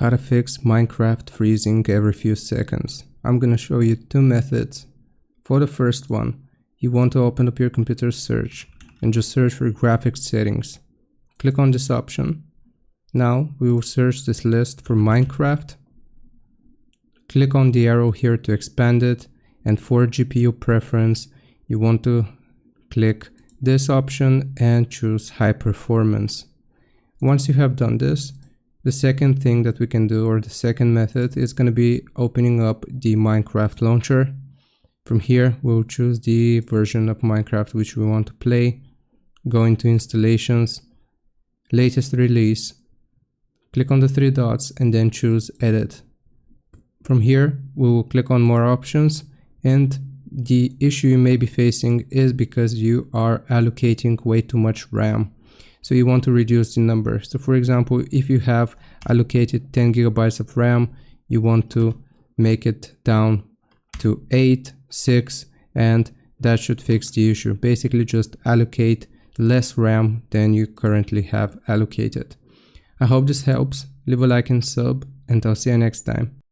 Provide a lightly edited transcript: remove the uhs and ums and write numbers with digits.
How to fix Minecraft freezing every few seconds. I'm gonna show you two methods. For the first one, you want to open up your computer's search and just search for graphics settings. Click on this option. Now we will search this list for Minecraft. Click on the arrow here to expand it, and for GPU preference you want to click this option and choose high performance. Once you have done this, the second thing that we can do, or the second method, is going to be opening up the Minecraft launcher. From here we'll choose the version of Minecraft which we want to play, go into installations, latest release, click on the three dots and then choose edit. From here we will click on more options, and the issue you may be facing is because you are allocating way too much RAM. So you want to reduce the number. So for example, if you have allocated 10 gigabytes of RAM, you want to make it down to 8, 6, and that should fix the issue. Basically just allocate less RAM than you currently have allocated. I hope this helps. Leave a like and sub, and I'll see you next time.